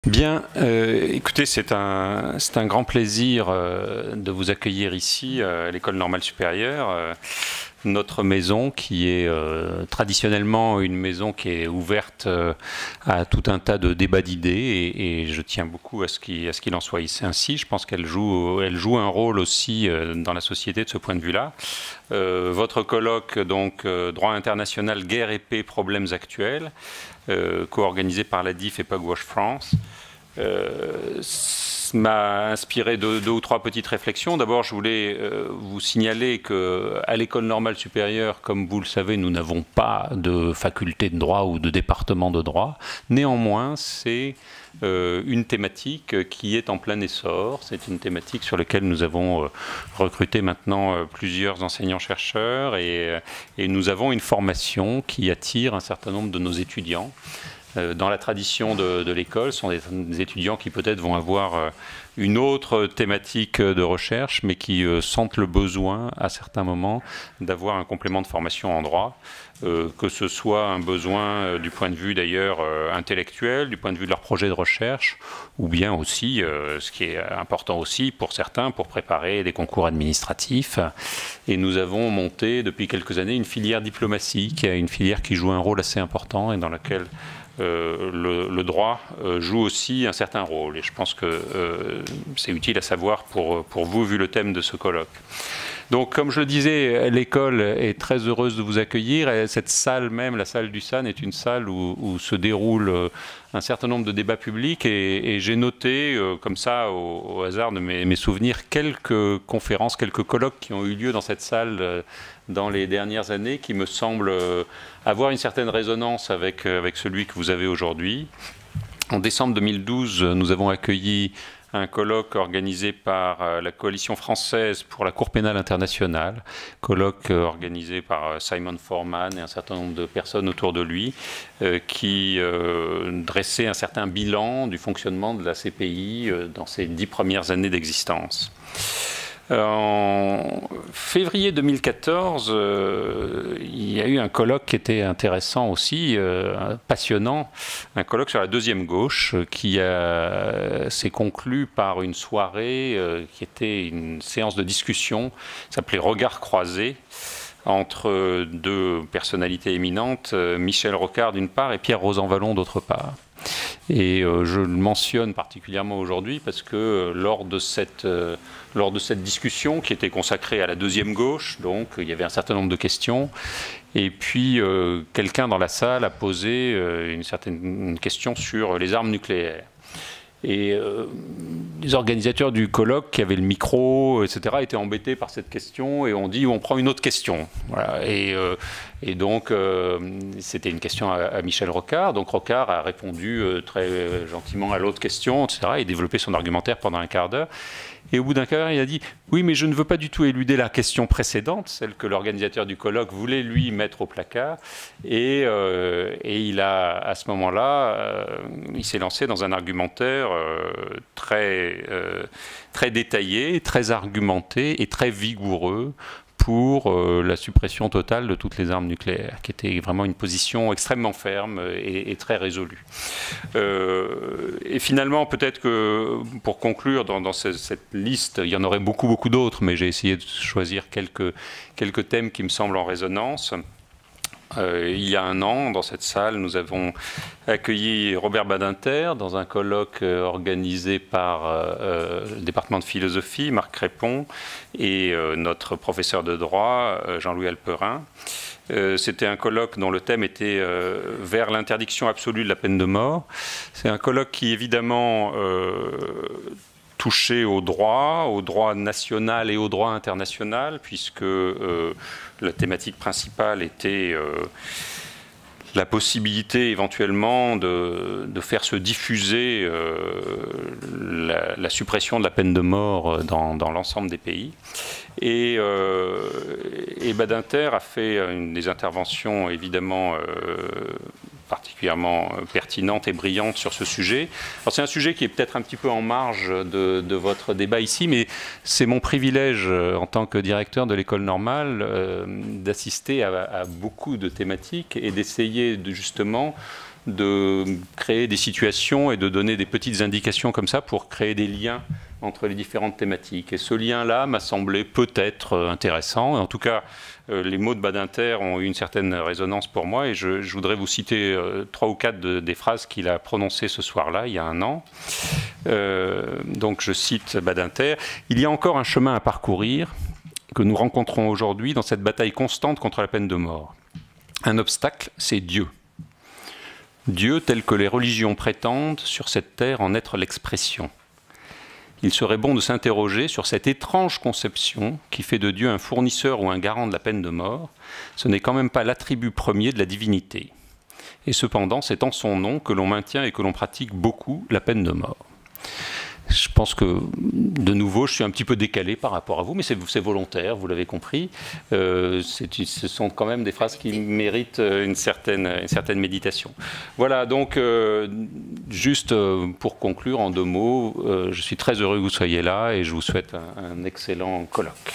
Bien, écoutez, c'est un grand plaisir de vous accueillir ici à l'École normale supérieure. Notre maison qui est traditionnellement une maison qui est ouverte à tout un tas de débats d'idées et je tiens beaucoup à ce qu'il en soit ainsi. Je pense qu'elle joue un rôle aussi dans la société de ce point de vue-là. Votre colloque, donc, droit international, guerre et paix, problèmes actuels, co-organisé par la DIF et Pugwash France, m'a inspiré deux ou trois petites réflexions. D'abord, je voulais vous signaler qu'à l'École normale supérieure, comme vous le savez, nous n'avons pas de faculté de droit ou de département de droit. Néanmoins, c'est une thématique qui est en plein essor. C'est une thématique sur laquelle nous avons recruté maintenant plusieurs enseignants-chercheurs et nous avons une formation qui attire un certain nombre de nos étudiants. Dans la tradition de l'école, ce sont des étudiants qui peut-être vont avoir une autre thématique de recherche, mais qui sentent le besoin à certains moments d'avoir un complément de formation en droit, que ce soit un besoin du point de vue d'ailleurs intellectuel, du point de vue de leur projet de recherche, ou bien aussi, ce qui est important aussi pour certains, pour préparer des concours administratifs. Et nous avons monté depuis quelques années une filière diplomatique, une filière qui joue un rôle assez important et dans laquelle le droit joue aussi un certain rôle. Et je pense que c'est utile à savoir pour vous, vu le thème de ce colloque. Donc, comme je le disais, l'école est très heureuse de vous accueillir. Et cette salle même, la salle du SAN, est une salle où se déroulent un certain nombre de débats publics. Et j'ai noté, comme ça, au hasard de mes souvenirs, quelques conférences, quelques colloques qui ont eu lieu dans cette salle dans les dernières années, qui me semblent avoir une certaine résonance avec celui que vous avez aujourd'hui. En décembre 2012, nous avons accueilli un colloque organisé par la Coalition française pour la Cour pénale internationale, colloque organisé par Simon Foreman et un certain nombre de personnes autour de lui, qui dressait un certain bilan du fonctionnement de la CPI dans ses 10 premières années d'existence. En février 2014, il y a eu un colloque qui était intéressant aussi, passionnant, un colloque sur la deuxième gauche qui s'est conclu par une soirée qui était une séance de discussion, qui s'appelait Regards croisés, entre deux personnalités éminentes, Michel Rocard d'une part et Pierre Rosanvallon d'autre part. Et je le mentionne particulièrement aujourd'hui parce que lors de cette discussion qui était consacrée à la deuxième gauche, donc il y avait un certain nombre de questions, et puis quelqu'un dans la salle a posé une question sur les armes nucléaires. Et les organisateurs du colloque qui avaient le micro, etc., étaient embêtés par cette question et ont dit on prend une autre question. Voilà. Et donc c'était une question à Michel Rocard. Donc Rocard a répondu très gentiment à l'autre question, etc., et développé son argumentaire pendant un quart d'heure. Et au bout d'un quart d'heure, il a dit « Oui, mais je ne veux pas du tout éluder la question précédente, celle que l'organisateur du colloque voulait, lui, mettre au placard. » Et il a, à ce moment-là, il s'est lancé dans un argumentaire très détaillé, très argumenté et très vigoureux pour la suppression totale de toutes les armes nucléaires, qui était vraiment une position extrêmement ferme et très résolue. Et finalement, peut-être que pour conclure dans cette liste, il y en aurait beaucoup d'autres, mais j'ai essayé de choisir quelques thèmes qui me semblent en résonance. Il y a un an, dans cette salle, nous avons accueilli Robert Badinter dans un colloque organisé par le département de philosophie, Marc Crépon, et notre professeur de droit, Jean-Louis Alperin. C'était un colloque dont le thème était vers l'interdiction absolue de la peine de mort. C'est un colloque qui, évidemment, touché au droit national et au droit international, puisque la thématique principale était la possibilité éventuellement de faire se diffuser la suppression de la peine de mort dans l'ensemble des pays. Et Badinter a fait des interventions évidemment particulièrement pertinente et brillante sur ce sujet. Alors c'est un sujet qui est peut-être un petit peu en marge de votre débat ici, mais c'est mon privilège en tant que directeur de l'école normale d'assister à beaucoup de thématiques et d'essayer justement de créer des situations et de donner des petites indications comme ça pour créer des liens entre les différentes thématiques. Et ce lien-là m'a semblé peut-être intéressant. En tout cas, les mots de Badinter ont eu une certaine résonance pour moi et je voudrais vous citer 3 ou 4 des phrases qu'il a prononcées ce soir-là, il y a un an. Donc je cite Badinter. « Il y a encore un chemin à parcourir que nous rencontrons aujourd'hui dans cette bataille constante contre la peine de mort. Un obstacle, c'est Dieu. Dieu tel que les religions prétendent sur cette terre en être l'expression. Il serait bon de s'interroger sur cette étrange conception qui fait de Dieu un fournisseur ou un garant de la peine de mort. Ce n'est quand même pas l'attribut premier de la divinité. Et cependant, c'est en son nom que l'on maintient et que l'on pratique beaucoup la peine de mort. » Je pense que, de nouveau, je suis un petit peu décalé par rapport à vous, mais c'est volontaire, vous l'avez compris. Ce sont quand même des phrases qui méritent une certaine méditation. Voilà, donc, juste pour conclure en 2 mots, je suis très heureux que vous soyez là et je vous souhaite un excellent colloque.